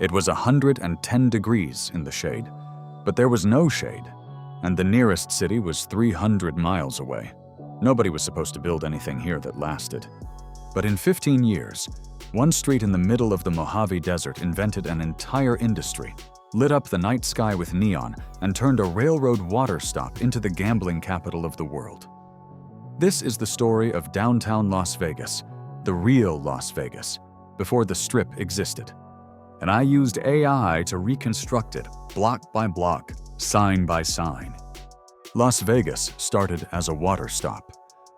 It was 110 degrees in the shade, but there was no shade, and the nearest city was 300 miles away. Nobody was supposed to build anything here that lasted. But in 15 years, one street in the middle of the Mojave Desert invented an entire industry, lit up the night sky with neon, and turned a railroad water stop into the gambling capital of the world. This is the story of downtown Las Vegas, the real Las Vegas, before the Strip existed. And I used AI to reconstruct it, block by block, sign by sign. Las Vegas started as a water stop.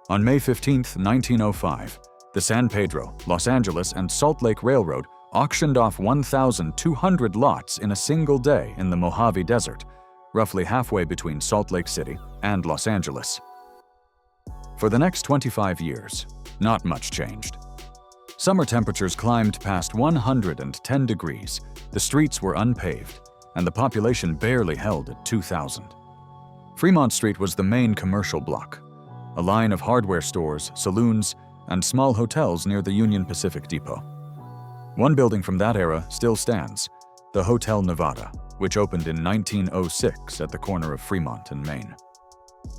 On May 15, 1905, the San Pedro, Los Angeles, and Salt Lake Railroad auctioned off 1,200 lots in a single day in the Mojave Desert, roughly halfway between Salt Lake City and Los Angeles. For the next 25 years, not much changed. Summer temperatures climbed past 110 degrees, the streets were unpaved, and the population barely held at 2,000. Fremont Street was the main commercial block, a line of hardware stores, saloons, and small hotels near the Union Pacific Depot. One building from that era still stands, the Hotel Nevada, which opened in 1906 at the corner of Fremont and Main.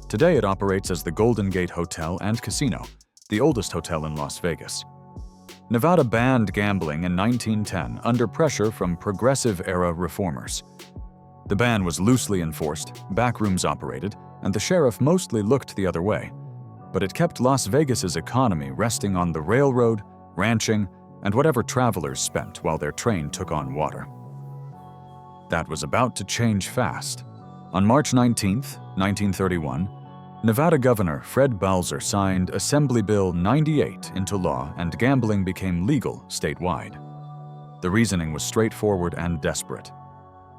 Today it operates as the Golden Gate Hotel and Casino, the oldest hotel in Las Vegas. Nevada banned gambling in 1910 under pressure from progressive-era reformers. The ban was loosely enforced, backrooms operated, and the sheriff mostly looked the other way. But it kept Las Vegas's economy resting on the railroad, ranching, and whatever travelers spent while their train took on water. That was about to change fast. On March 19, 1931, Nevada Governor Fred Balzer signed Assembly Bill 98 into law and gambling became legal statewide. The reasoning was straightforward and desperate.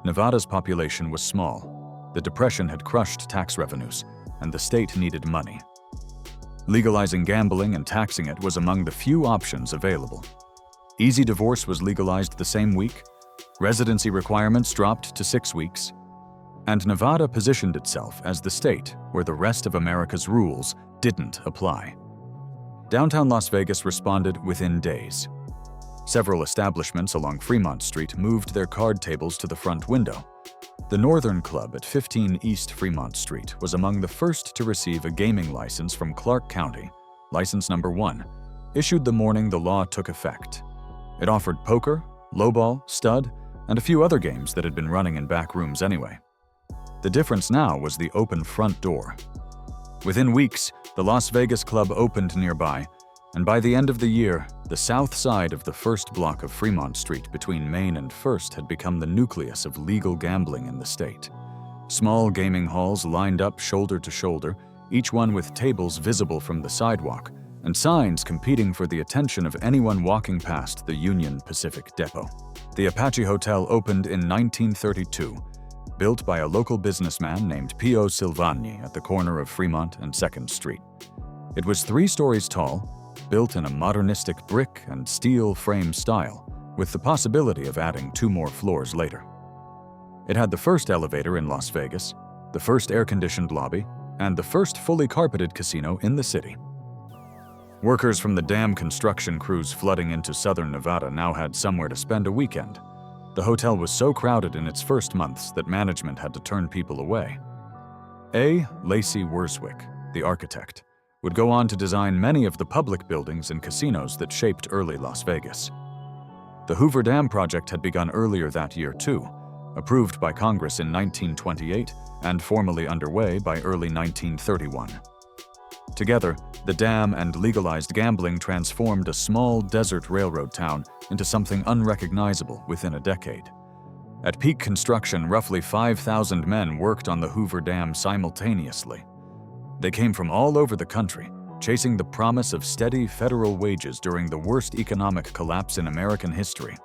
Nevada's population was small, the Depression had crushed tax revenues, and the state needed money. Legalizing gambling and taxing it was among the few options available. Easy divorce was legalized the same week, residency requirements dropped to 6 weeks, and Nevada positioned itself as the state where the rest of America's rules didn't apply. Downtown Las Vegas responded within days. Several establishments along Fremont Street moved their card tables to the front window. The Northern Club at 15 East Fremont Street was among the first to receive a gaming license from Clark County, license number 1, issued the morning the law took effect. It offered poker, lowball, stud, and a few other games that had been running in back rooms anyway. The difference now was the open front door. Within weeks, the Las Vegas Club opened nearby, and by the end of the year, the south side of the first block of Fremont Street between Main and First had become the nucleus of legal gambling in the state. Small gaming halls lined up shoulder to shoulder, each one with tables visible from the sidewalk, and signs competing for the attention of anyone walking past the Union Pacific Depot. The Apache Hotel opened in 1932, built by a local businessman named Pio Silvagni at the corner of Fremont and 2nd Street. It was 3 stories tall, built in a modernistic brick and steel frame style, with the possibility of adding 2 more floors later. It had the first elevator in Las Vegas, the first air-conditioned lobby, and the first fully carpeted casino in the city. Workers from the dam construction crews flooding into southern Nevada now had somewhere to spend a weekend. The hotel was so crowded in its first months that management had to turn people away. A. Lacey Wurswick, the architect, would go on to design many of the public buildings and casinos that shaped early Las Vegas. The Hoover Dam project had begun earlier that year too, approved by Congress in 1928 and formally underway by early 1931. Together, the dam and legalized gambling transformed a small desert railroad town into something unrecognizable within a decade. At peak construction, roughly 5,000 men worked on the Hoover Dam simultaneously. They came from all over the country, chasing the promise of steady federal wages during the worst economic collapse in American history.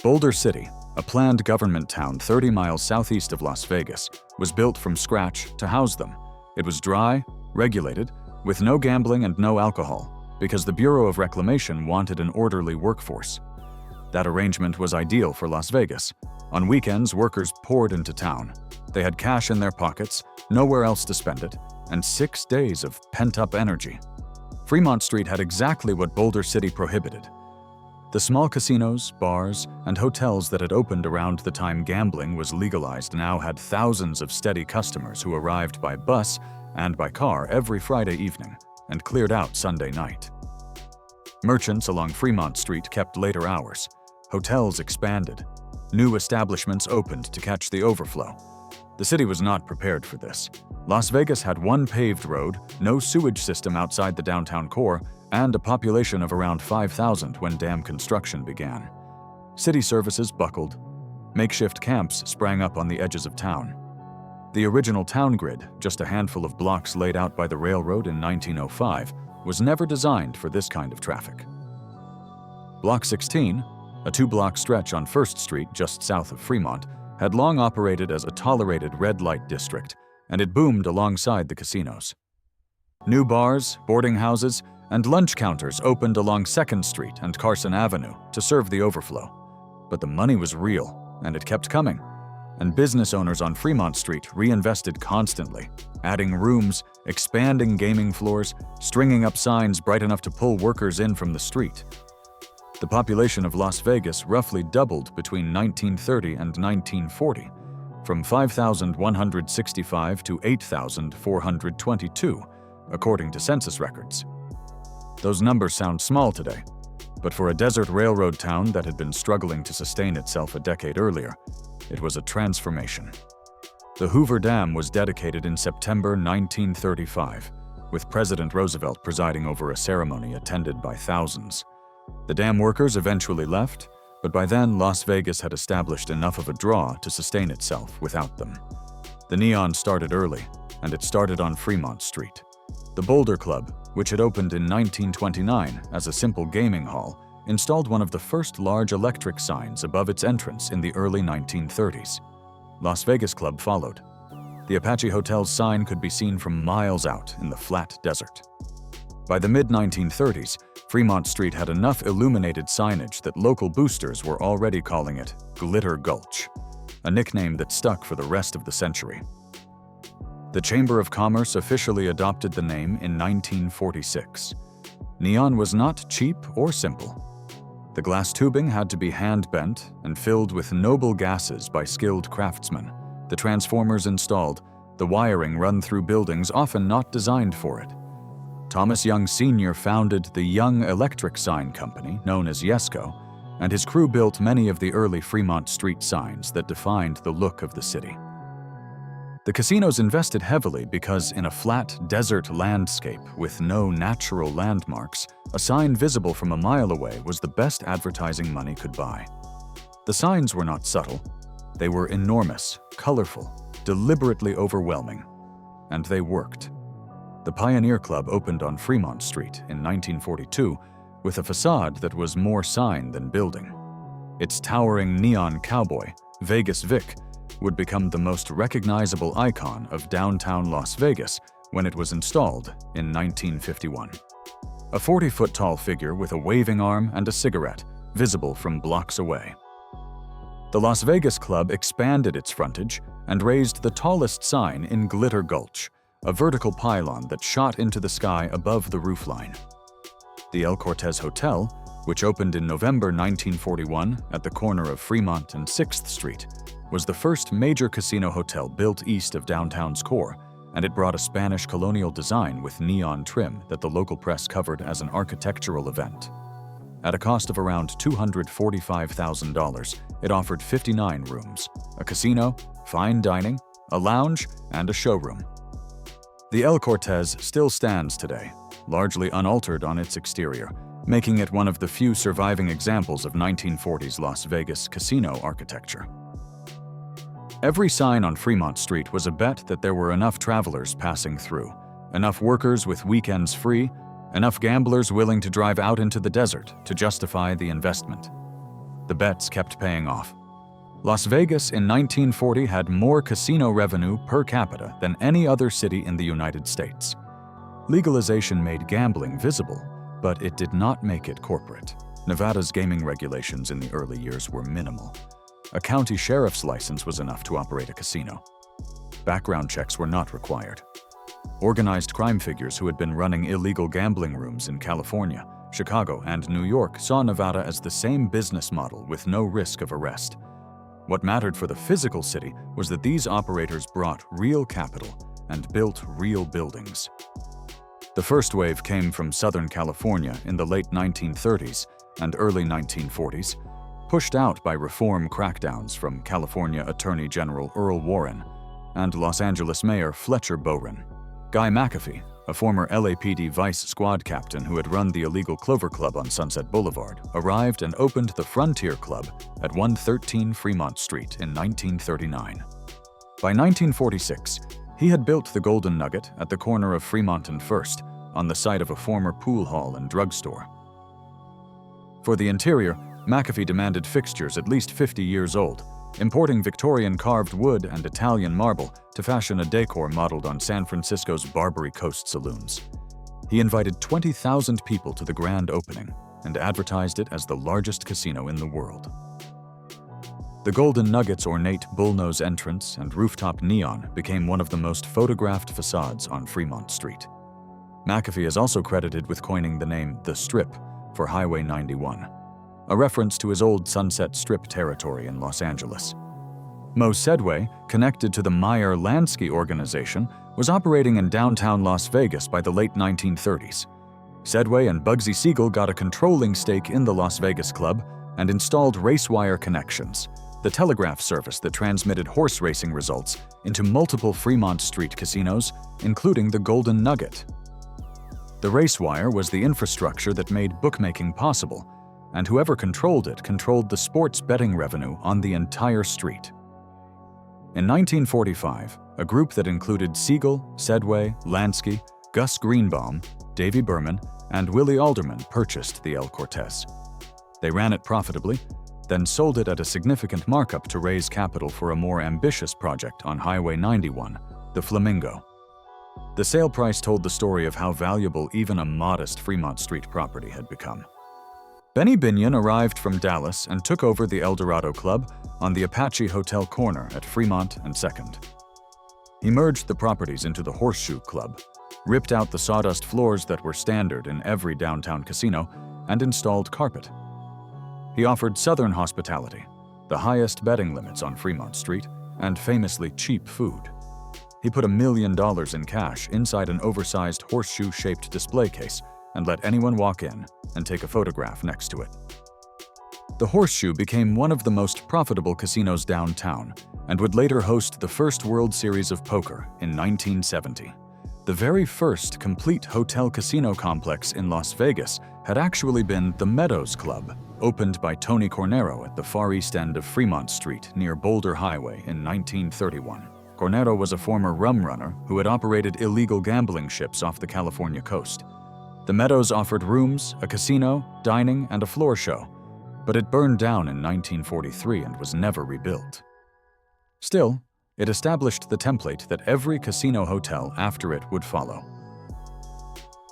Boulder City, a planned government town 30 miles southeast of Las Vegas, was built from scratch to house them. It was dry, regulated, with no gambling and no alcohol, because the Bureau of Reclamation wanted an orderly workforce. That arrangement was ideal for Las Vegas. On weekends, workers poured into town. They had cash in their pockets, nowhere else to spend it, and 6 days of pent-up energy. Fremont Street had exactly what Boulder City prohibited. The small casinos, bars, and hotels that had opened around the time gambling was legalized now had thousands of steady customers who arrived by bus and by car every Friday evening and cleared out Sunday night. Merchants along Fremont Street kept later hours. Hotels expanded. New establishments opened to catch the overflow. The city was not prepared for this. Las Vegas had one paved road, no sewage system outside the downtown core, and a population of around 5,000 when dam construction began. City services buckled. Makeshift camps sprang up on the edges of town. The original town grid, just a handful of blocks laid out by the railroad in 1905, was never designed for this kind of traffic. Block 16, a two-block stretch on 1st Street just south of Fremont, had long operated as a tolerated red light district, and it boomed alongside the casinos. New bars, boarding houses, and lunch counters opened along 2nd Street and Carson Avenue to serve the overflow. But the money was real, and it kept coming. And business owners on Fremont Street reinvested constantly, adding rooms, expanding gaming floors, stringing up signs bright enough to pull workers in from the street. The population of Las Vegas roughly doubled between 1930 and 1940, from 5,165 to 8,422, according to census records. Those numbers sound small today, but for a desert railroad town that had been struggling to sustain itself a decade earlier, it was a transformation. The Hoover Dam was dedicated in September 1935, with President Roosevelt presiding over a ceremony attended by thousands. The dam workers eventually left, but by then Las Vegas had established enough of a draw to sustain itself without them. The neon started early, and it started on Fremont Street. The Boulder Club, which had opened in 1929 as a simple gaming hall, installed one of the first large electric signs above its entrance in the early 1930s. Las Vegas Club followed. The Apache Hotel's sign could be seen from miles out in the flat desert. By the mid-1930s, Fremont Street had enough illuminated signage that local boosters were already calling it Glitter Gulch, a nickname that stuck for the rest of the century. The Chamber of Commerce officially adopted the name in 1946. Neon was not cheap or simple. The glass tubing had to be hand-bent and filled with noble gases by skilled craftsmen, the transformers installed, the wiring run through buildings often not designed for it. Thomas Young Sr. founded the Young Electric Sign Company, known as Yesco, and his crew built many of the early Fremont Street signs that defined the look of the city. The casinos invested heavily because in a flat desert landscape with no natural landmarks, a sign visible from a mile away was the best advertising money could buy. The signs were not subtle. They were enormous, colorful, deliberately overwhelming, and they worked. The Pioneer Club opened on Fremont Street in 1942 with a facade that was more sign than building. Its towering neon cowboy, Vegas Vic, would become the most recognizable icon of downtown Las Vegas when it was installed in 1951. A 40-foot-tall figure with a waving arm and a cigarette, visible from blocks away. The Las Vegas Club expanded its frontage and raised the tallest sign in Glitter Gulch, a vertical pylon that shot into the sky above the roofline. The El Cortez Hotel, which opened in November 1941 at the corner of Fremont and 6th Street, was the first major casino hotel built east of downtown's core, and it brought a Spanish colonial design with neon trim that the local press covered as an architectural event. At a cost of around $245,000, it offered 59 rooms, a casino, fine dining, a lounge, and a showroom. The El Cortez still stands today, largely unaltered on its exterior, making it one of the few surviving examples of 1940s Las Vegas casino architecture. Every sign on Fremont Street was a bet that there were enough travelers passing through, enough workers with weekends free, enough gamblers willing to drive out into the desert to justify the investment. The bets kept paying off. Las Vegas in 1940 had more casino revenue per capita than any other city in the United States. Legalization made gambling visible, but it did not make it corporate. Nevada's gaming regulations in the early years were minimal. A county sheriff's license was enough to operate a casino. Background checks were not required. Organized crime figures who had been running illegal gambling rooms in California Chicago, and New York saw Nevada as the same business model with no risk of arrest. What mattered for the physical city was that these operators brought real capital and built real buildings. The first wave came from Southern California in the late 1930s and early 1940s, pushed out by reform crackdowns from California Attorney General Earl Warren and Los Angeles Mayor Fletcher Bowen. Guy McAfee, a former LAPD vice squad captain who had run the illegal Clover Club on Sunset Boulevard, arrived and opened the Frontier Club at 113 Fremont Street in 1939. By 1946, he had built the Golden Nugget at the corner of Fremont and First, on the site of a former pool hall and drugstore. For the interior, McAfee demanded fixtures at least 50 years old, importing Victorian carved wood and Italian marble to fashion a decor modeled on San Francisco's Barbary Coast saloons. He invited 20,000 people to the grand opening and advertised it as the largest casino in the world. The Golden Nugget's ornate bullnose entrance and rooftop neon became one of the most photographed facades on Fremont Street. McAfee is also credited with coining the name The Strip for Highway 91, a reference to his old Sunset Strip territory in Los Angeles. Mo Sedway, connected to the Meyer Lansky organization, was operating in downtown Las Vegas by the late 1930s. Sedway and Bugsy Siegel got a controlling stake in the Las Vegas club and installed RaceWire Connections, the telegraph service that transmitted horse racing results into multiple Fremont Street casinos, including the Golden Nugget. The RaceWire was the infrastructure that made bookmaking possible, and whoever controlled it controlled the sports betting revenue on the entire street. In 1945, a group that included Siegel, Sedway, Lansky, Gus Greenbaum, Davy Berman, and Willie Alderman purchased the El Cortez. They ran it profitably, then sold it at a significant markup to raise capital for a more ambitious project on Highway 91, the Flamingo. The sale price told the story of how valuable even a modest Fremont Street property had become. Benny Binion arrived from Dallas and took over the El Dorado Club on the Apache Hotel corner at Fremont and 2nd. He merged the properties into the Horseshoe Club, ripped out the sawdust floors that were standard in every downtown casino, and installed carpet. He offered Southern hospitality, the highest betting limits on Fremont Street, and famously cheap food. He put $1 million in cash inside an oversized horseshoe-shaped display case and let anyone walk in and take a photograph next to it. The Horseshoe became one of the most profitable casinos downtown and would later host the first World Series of Poker in 1970. The very first complete hotel casino complex in Las Vegas had actually been the Meadows Club, opened by Tony Cornero at the far east end of Fremont Street near Boulder Highway in 1931. Cornero was a former rum runner who had operated illegal gambling ships off the California coast. The Meadows offered rooms, a casino, dining, and a floor show, but it burned down in 1943 and was never rebuilt. Still, it established the template that every casino hotel after it would follow.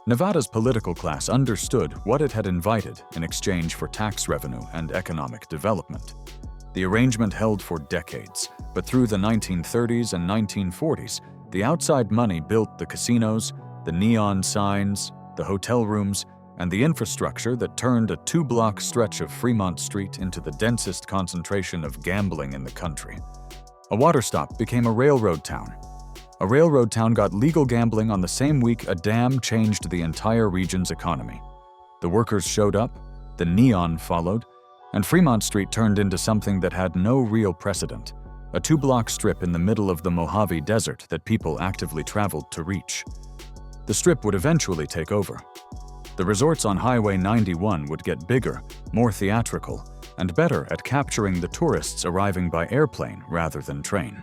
Nevada's political class understood what it had invited in exchange for tax revenue and economic development. The arrangement held for decades, but through the 1930s and 1940s, the outside money built the casinos, the neon signs, the hotel rooms, and the infrastructure that turned a 2-block stretch of Fremont Street into the densest concentration of gambling in the country. A water stop became a railroad town. A railroad town got legal gambling on the same week a dam changed the entire region's economy. The workers showed up, the neon followed, and Fremont Street turned into something that had no real precedent, a 2-block strip in the middle of the Mojave Desert that people actively traveled to reach. The strip would eventually take over. The resorts on Highway 91 would get bigger, more theatrical, and better at capturing the tourists arriving by airplane rather than train.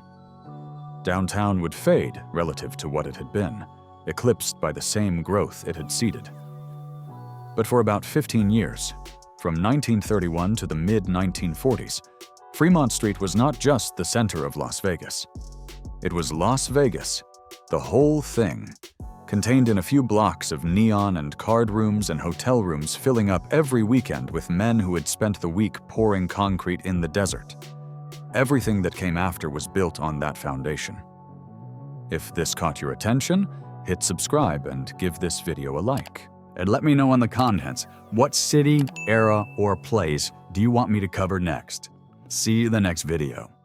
Downtown would fade relative to what it had been, eclipsed by the same growth it had seeded. But for about 15 years, from 1931 to the mid-1940s, Fremont Street was not just the center of Las Vegas. It was Las Vegas, the whole thing, contained in a few blocks of neon and card rooms and hotel rooms filling up every weekend with men who had spent the week pouring concrete in the desert. Everything that came after was built on that foundation. If this caught your attention, hit subscribe and give this video a like. And let me know in the comments, what city, era, or place do you want me to cover next? See you in the next video.